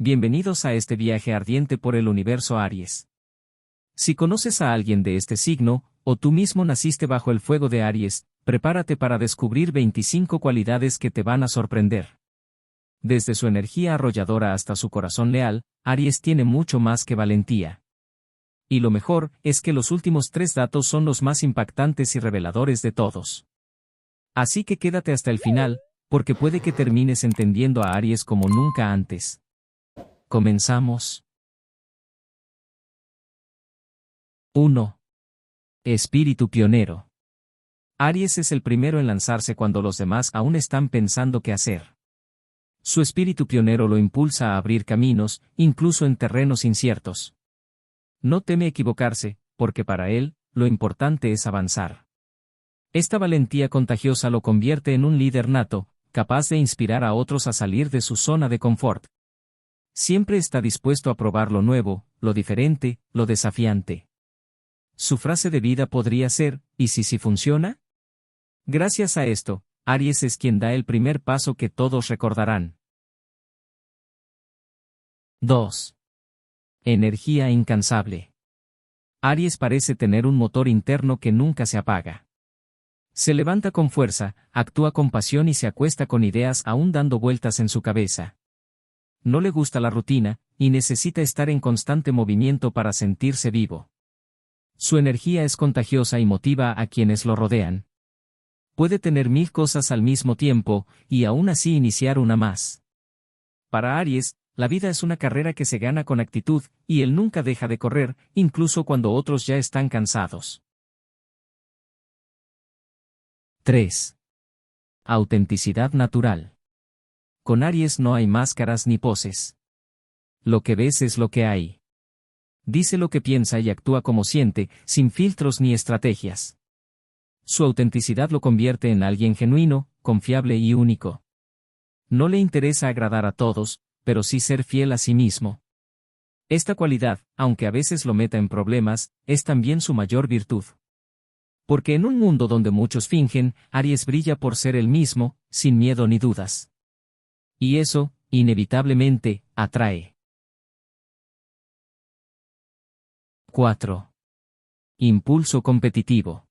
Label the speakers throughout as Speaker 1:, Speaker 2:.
Speaker 1: bienvenidos a este viaje ardiente por el universo Aries. Si conoces a alguien de este signo, o tú mismo naciste bajo el fuego de Aries, prepárate para descubrir 25 cualidades que te van a sorprender. Desde su energía arrolladora hasta su corazón leal, Aries tiene mucho más que valentía. Y lo mejor es que los últimos 3 datos son los más impactantes y reveladores de todos. Así que quédate hasta el final, porque puede que termines entendiendo a Aries como nunca antes. Comenzamos. 1. Espíritu pionero. Aries es el primero en lanzarse cuando los demás aún están pensando qué hacer. Su espíritu pionero lo impulsa a abrir caminos, incluso en terrenos inciertos. No teme equivocarse, porque para él, lo importante es avanzar. Esta valentía contagiosa lo convierte en un líder nato, capaz de inspirar a otros a salir de su zona de confort. Siempre está dispuesto a probar lo nuevo, lo diferente, lo desafiante. Su frase de vida podría ser, ¿y si sí funciona? Gracias a esto, Aries es quien da el primer paso que todos recordarán. 2. Energía incansable. Aries parece tener un motor interno que nunca se apaga. Se levanta con fuerza, actúa con pasión y se acuesta con ideas aún dando vueltas en su cabeza. No le gusta la rutina, y necesita estar en constante movimiento para sentirse vivo. Su energía es contagiosa y motiva a quienes lo rodean. Puede tener 1000 cosas al mismo tiempo, y aún así iniciar una más. Para Aries, la vida es una carrera que se gana con actitud, y él nunca deja de correr, incluso cuando otros ya están cansados. 3. Autenticidad natural. Con Aries no hay máscaras ni poses. Lo que ves es lo que hay. Dice lo que piensa y actúa como siente, sin filtros ni estrategias. Su autenticidad lo convierte en alguien genuino, confiable y único. No le interesa agradar a todos, pero sí ser fiel a sí mismo. Esta cualidad, aunque a veces lo meta en problemas, es también su mayor virtud. Porque en un mundo donde muchos fingen, Aries brilla por ser él mismo, sin miedo ni dudas. Y eso, inevitablemente, atrae. 4. Impulso competitivo.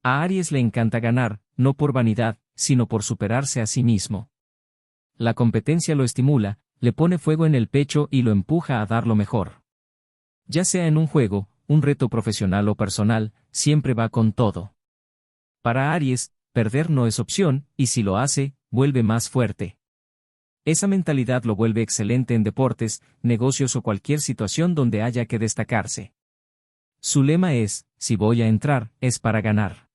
Speaker 1: A Aries le encanta ganar, no por vanidad, sino por superarse a sí mismo. La competencia lo estimula, le pone fuego en el pecho y lo empuja a dar lo mejor. Ya sea en un juego, un reto profesional o personal, siempre va con todo. Para Aries, perder no es opción, y si lo hace, vuelve más fuerte. Esa mentalidad lo vuelve excelente en deportes, negocios o cualquier situación donde haya que destacarse. Su lema es, si voy a entrar, es para ganar.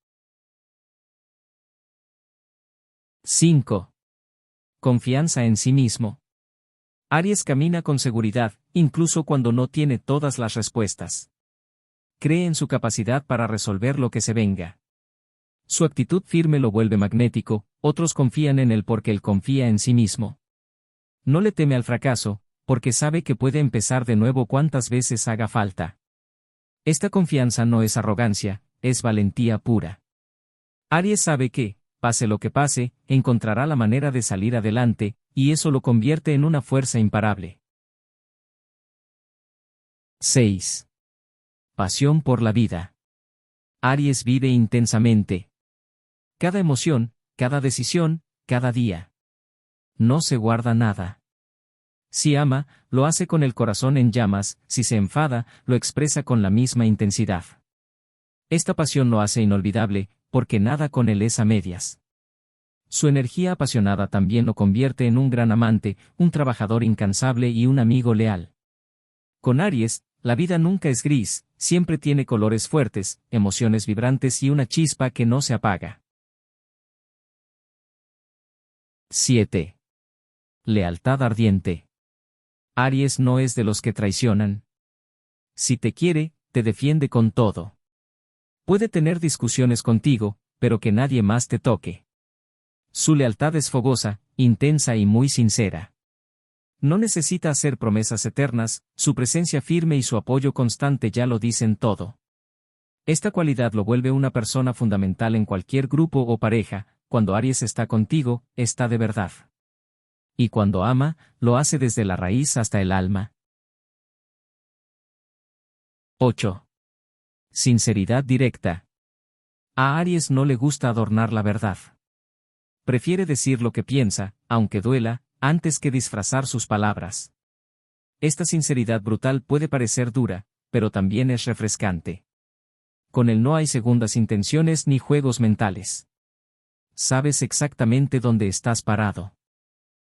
Speaker 1: 5. Confianza en sí mismo. Aries camina con seguridad, incluso cuando no tiene todas las respuestas. Cree en su capacidad para resolver lo que se venga. Su actitud firme lo vuelve magnético, otros confían en él porque él confía en sí mismo. No le teme al fracaso, porque sabe que puede empezar de nuevo cuantas veces haga falta. Esta confianza no es arrogancia, es valentía pura. Aries sabe que, pase lo que pase, encontrará la manera de salir adelante, y eso lo convierte en una fuerza imparable. 6. Pasión por la vida. Aries vive intensamente. Cada emoción, cada decisión, cada día. No se guarda nada. Si ama, lo hace con el corazón en llamas, si se enfada, lo expresa con la misma intensidad. Esta pasión lo hace inolvidable, porque nada con él es a medias. Su energía apasionada también lo convierte en un gran amante, un trabajador incansable y un amigo leal. Con Aries, la vida nunca es gris, siempre tiene colores fuertes, emociones vibrantes y una chispa que no se apaga. 7. Lealtad ardiente. Aries no es de los que traicionan. Si te quiere, te defiende con todo. Puede tener discusiones contigo, pero que nadie más te toque. Su lealtad es fogosa, intensa y muy sincera. No necesita hacer promesas eternas, su presencia firme y su apoyo constante ya lo dicen todo. Esta cualidad lo vuelve una persona fundamental en cualquier grupo o pareja, cuando Aries está contigo, está de verdad. Y cuando ama, lo hace desde la raíz hasta el alma. 8. Sinceridad directa. A Aries no le gusta adornar la verdad. Prefiere decir lo que piensa, aunque duela, antes que disfrazar sus palabras. Esta sinceridad brutal puede parecer dura, pero también es refrescante. Con él no hay segundas intenciones ni juegos mentales. Sabes exactamente dónde estás parado.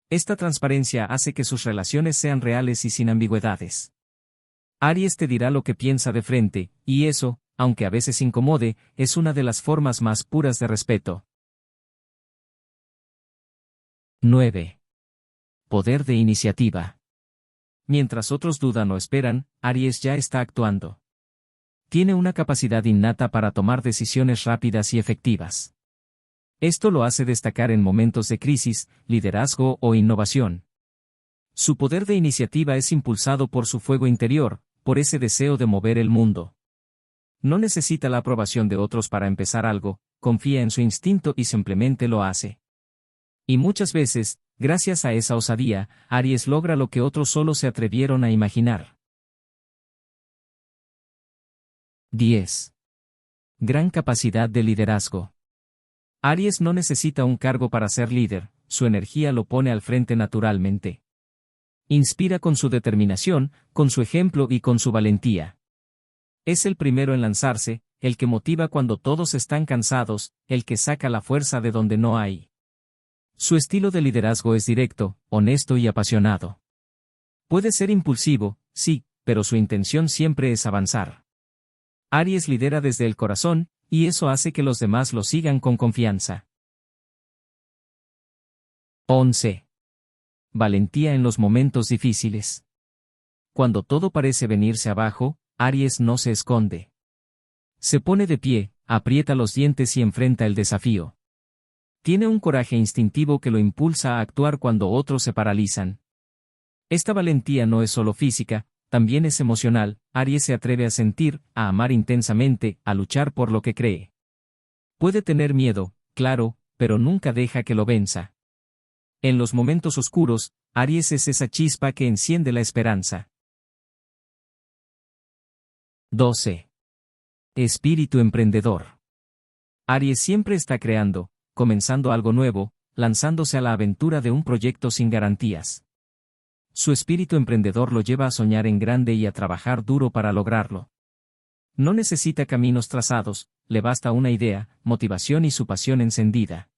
Speaker 1: Esta transparencia hace que sus relaciones sean reales y sin ambigüedades. Aries te dirá lo que piensa de frente, y eso, aunque a veces incomode, es una de las formas más puras de respeto. 9. Poder de iniciativa. Mientras otros dudan o esperan, Aries ya está actuando. Tiene una capacidad innata para tomar decisiones rápidas y efectivas. Esto lo hace destacar en momentos de crisis, liderazgo o innovación. Su poder de iniciativa es impulsado por su fuego interior, por ese deseo de mover el mundo. No necesita la aprobación de otros para empezar algo, confía en su instinto y simplemente lo hace. Y muchas veces, gracias a esa osadía, Aries logra lo que otros solo se atrevieron a imaginar. 10. Gran capacidad de liderazgo. Aries no necesita un cargo para ser líder, su energía lo pone al frente naturalmente. Inspira con su determinación, con su ejemplo y con su valentía. Es el primero en lanzarse, el que motiva cuando todos están cansados, el que saca la fuerza de donde no hay. Su estilo de liderazgo es directo, honesto y apasionado. Puede ser impulsivo, sí, pero su intención siempre es avanzar. Aries lidera desde el corazón, y eso hace que los demás lo sigan con confianza. 11. Valentía en los momentos difíciles. Cuando todo parece venirse abajo, Aries no se esconde. Se pone de pie, aprieta los dientes y enfrenta el desafío. Tiene un coraje instintivo que lo impulsa a actuar cuando otros se paralizan. Esta valentía no es solo física, también es emocional. Aries se atreve a sentir, a amar intensamente, a luchar por lo que cree. Puede tener miedo, claro, pero nunca deja que lo venza. En los momentos oscuros, Aries es esa chispa que enciende la esperanza. 12. Espíritu emprendedor. Aries siempre está creando, comenzando algo nuevo, lanzándose a la aventura de un proyecto sin garantías. Su espíritu emprendedor lo lleva a soñar en grande y a trabajar duro para lograrlo. No necesita caminos trazados, le basta una idea, motivación y su pasión encendida.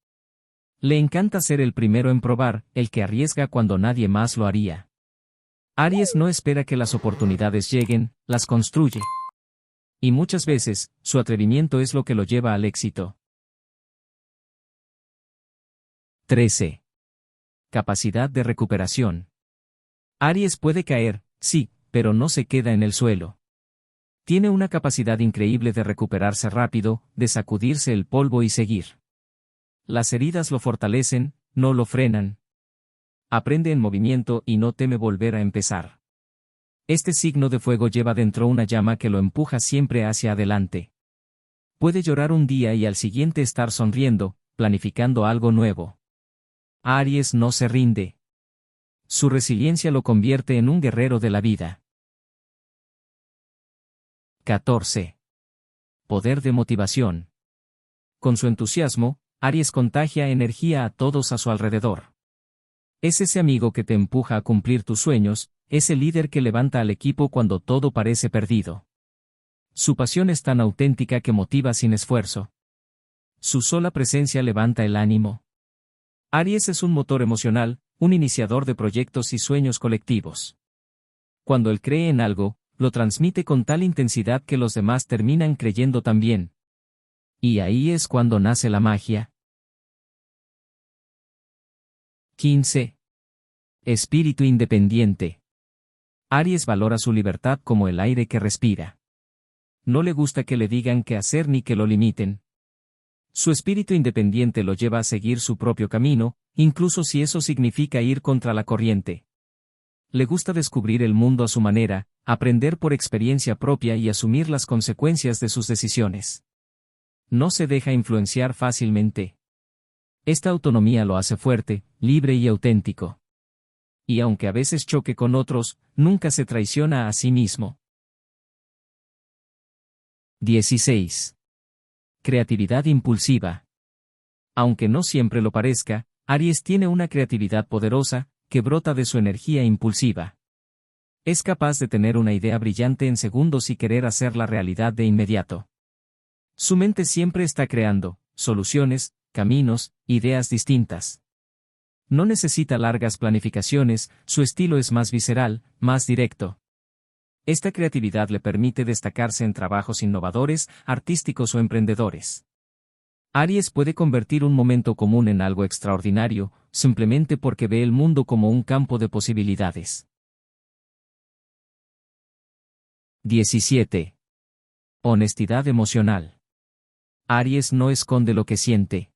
Speaker 1: Le encanta ser el primero en probar, el que arriesga cuando nadie más lo haría. Aries no espera que las oportunidades lleguen, las construye. Y muchas veces, su atrevimiento es lo que lo lleva al éxito. 13. Capacidad de recuperación. Aries puede caer, sí, pero no se queda en el suelo. Tiene una capacidad increíble de recuperarse rápido, de sacudirse el polvo y seguir. Las heridas lo fortalecen, no lo frenan. Aprende en movimiento y no teme volver a empezar. Este signo de fuego lleva dentro una llama que lo empuja siempre hacia adelante. Puede llorar un día y al siguiente estar sonriendo, planificando algo nuevo. Aries no se rinde. Su resiliencia lo convierte en un guerrero de la vida. 14. Poder de motivación. Con su entusiasmo, Aries contagia energía a todos a su alrededor. Es ese amigo que te empuja a cumplir tus sueños, ese líder que levanta al equipo cuando todo parece perdido. Su pasión es tan auténtica que motiva sin esfuerzo. Su sola presencia levanta el ánimo. Aries es un motor emocional, un iniciador de proyectos y sueños colectivos. Cuando él cree en algo, lo transmite con tal intensidad que los demás terminan creyendo también. Y ahí es cuando nace la magia. 15. Espíritu independiente. Aries valora su libertad como el aire que respira. No le gusta que le digan qué hacer ni que lo limiten. Su espíritu independiente lo lleva a seguir su propio camino, incluso si eso significa ir contra la corriente. Le gusta descubrir el mundo a su manera, aprender por experiencia propia y asumir las consecuencias de sus decisiones. No se deja influenciar fácilmente. Esta autonomía lo hace fuerte, libre y auténtico. Y aunque a veces choque con otros, nunca se traiciona a sí mismo. 16. Creatividad impulsiva. Aunque no siempre lo parezca, Aries tiene una creatividad poderosa, que brota de su energía impulsiva. Es capaz de tener una idea brillante en segundos y querer hacerla realidad de inmediato. Su mente siempre está creando soluciones, caminos, ideas distintas. No necesita largas planificaciones, su estilo es más visceral, más directo. Esta creatividad le permite destacarse en trabajos innovadores, artísticos o emprendedores. Aries puede convertir un momento común en algo extraordinario, simplemente porque ve el mundo como un campo de posibilidades. 17. Honestidad emocional. Aries no esconde lo que siente.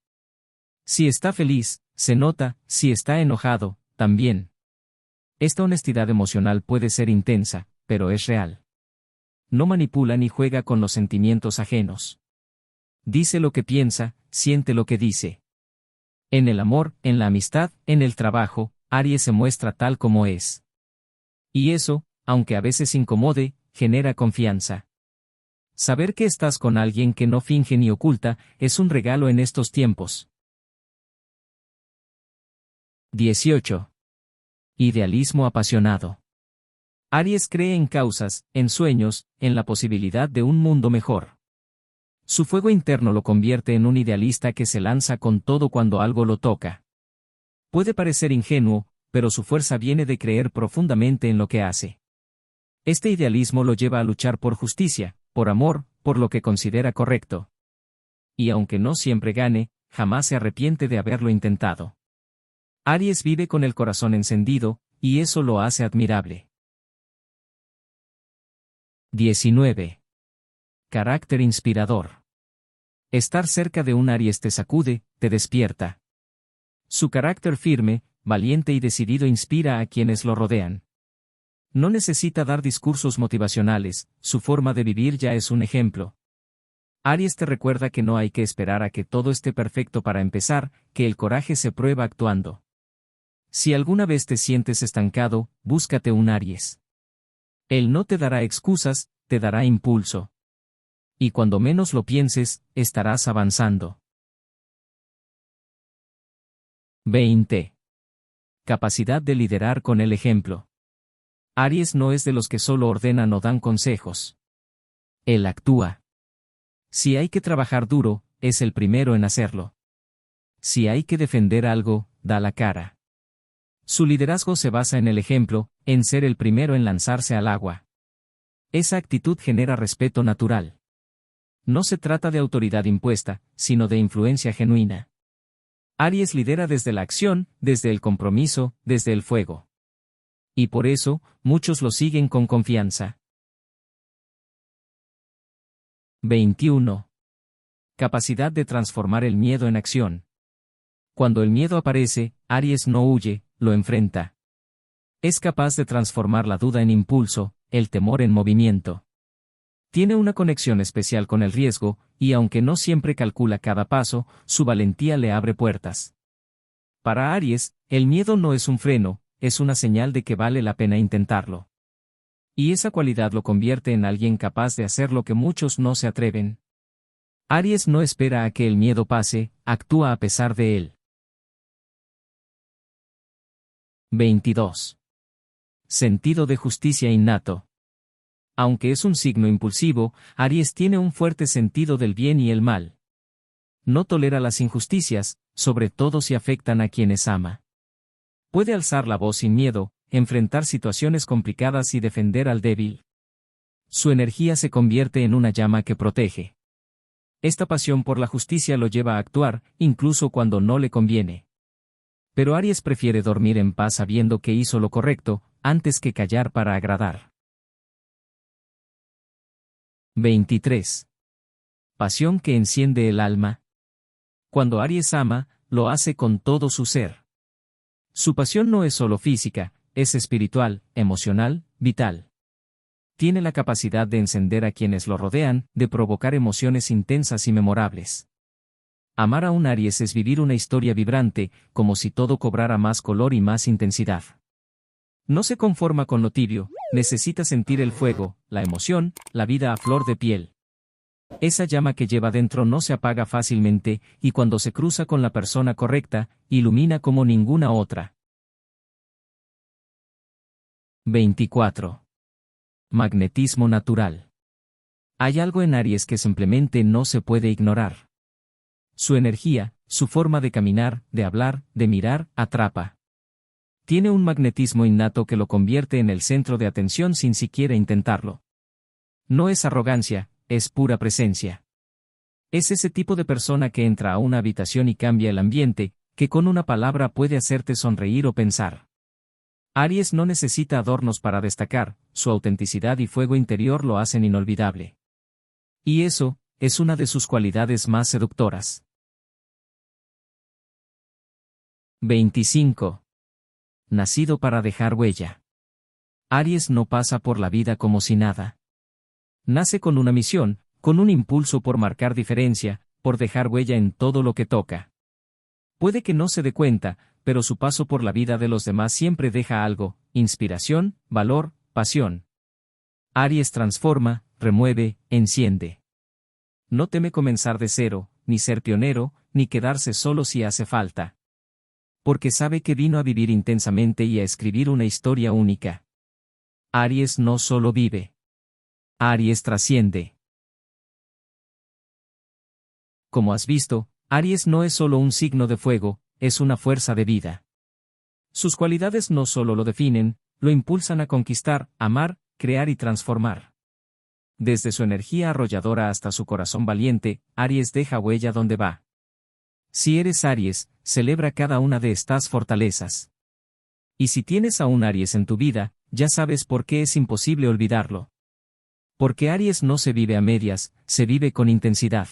Speaker 1: Si está feliz, se nota; si está enojado, también. Esta honestidad emocional puede ser intensa, pero es real. No manipula ni juega con los sentimientos ajenos. Dice lo que piensa, siente lo que dice. En el amor, en la amistad, en el trabajo, Aries se muestra tal como es. Y eso, aunque a veces incomode, genera confianza. Saber que estás con alguien que no finge ni oculta, es un regalo en estos tiempos. 18. Idealismo apasionado. Aries cree en causas, en sueños, en la posibilidad de un mundo mejor. Su fuego interno lo convierte en un idealista que se lanza con todo cuando algo lo toca. Puede parecer ingenuo, pero su fuerza viene de creer profundamente en lo que hace. Este idealismo lo lleva a luchar por justicia, por amor, por lo que considera correcto. Y aunque no siempre gane, jamás se arrepiente de haberlo intentado. Aries vive con el corazón encendido, y eso lo hace admirable. 19. Carácter inspirador. Estar cerca de un Aries te sacude, te despierta. Su carácter firme, valiente y decidido inspira a quienes lo rodean. No necesita dar discursos motivacionales, su forma de vivir ya es un ejemplo. Aries te recuerda que no hay que esperar a que todo esté perfecto para empezar, que el coraje se prueba actuando. Si alguna vez te sientes estancado, búscate un Aries. Él no te dará excusas, te dará impulso. Y cuando menos lo pienses, estarás avanzando. 20. Capacidad de liderar con el ejemplo. Aries no es de los que solo ordenan o dan consejos. Él actúa. Si hay que trabajar duro, es el primero en hacerlo. Si hay que defender algo, da la cara. Su liderazgo se basa en el ejemplo, en ser el primero en lanzarse al agua. Esa actitud genera respeto natural. No se trata de autoridad impuesta, sino de influencia genuina. Aries lidera desde la acción, desde el compromiso, desde el fuego. Y por eso, muchos lo siguen con confianza. 21. Capacidad de transformar el miedo en acción. Cuando el miedo aparece, Aries no huye, lo enfrenta. Es capaz de transformar la duda en impulso, el temor en movimiento. Tiene una conexión especial con el riesgo, y aunque no siempre calcula cada paso, su valentía le abre puertas. Para Aries, el miedo no es un freno, es una señal de que vale la pena intentarlo. Y esa cualidad lo convierte en alguien capaz de hacer lo que muchos no se atreven. Aries no espera a que el miedo pase, actúa a pesar de él. 22. Sentido de justicia innato. Aunque es un signo impulsivo, Aries tiene un fuerte sentido del bien y el mal. No tolera las injusticias, sobre todo si afectan a quienes ama. Puede alzar la voz sin miedo, enfrentar situaciones complicadas y defender al débil. Su energía se convierte en una llama que protege. Esta pasión por la justicia lo lleva a actuar, incluso cuando no le conviene. Pero Aries prefiere dormir en paz sabiendo que hizo lo correcto, antes que callar para agradar. 23. Pasión que enciende el alma. Cuando Aries ama, lo hace con todo su ser. Su pasión no es solo física, es espiritual, emocional, vital. Tiene la capacidad de encender a quienes lo rodean, de provocar emociones intensas y memorables. Amar a un Aries es vivir una historia vibrante, como si todo cobrara más color y más intensidad. No se conforma con lo tibio, necesita sentir el fuego, la emoción, la vida a flor de piel. Esa llama que lleva dentro no se apaga fácilmente, y cuando se cruza con la persona correcta, ilumina como ninguna otra. 24. Magnetismo natural. Hay algo en Aries que simplemente no se puede ignorar. Su energía, su forma de caminar, de hablar, de mirar, atrapa. Tiene un magnetismo innato que lo convierte en el centro de atención sin siquiera intentarlo. No es arrogancia, es pura presencia. Es ese tipo de persona que entra a una habitación y cambia el ambiente, que con una palabra puede hacerte sonreír o pensar. Aries no necesita adornos para destacar, su autenticidad y fuego interior lo hacen inolvidable. Y eso, es una de sus cualidades más seductoras. 25. Nacido para dejar huella. Aries no pasa por la vida como si nada. Nace con una misión, con un impulso por marcar diferencia, por dejar huella en todo lo que toca. Puede que no se dé cuenta, pero su paso por la vida de los demás siempre deja algo: inspiración, valor, pasión. Aries transforma, remueve, enciende. No teme comenzar de cero, ni ser pionero, ni quedarse solo si hace falta. Porque sabe que vino a vivir intensamente y a escribir una historia única. Aries no solo vive. Aries trasciende. Como has visto, Aries no es solo un signo de fuego, es una fuerza de vida. Sus cualidades no solo lo definen, lo impulsan a conquistar, amar, crear y transformar. Desde su energía arrolladora hasta su corazón valiente, Aries deja huella donde va. Si eres Aries, celebra cada una de estas fortalezas. Y si tienes a un Aries en tu vida, ya sabes por qué es imposible olvidarlo. Porque Aries no se vive a medias, se vive con intensidad.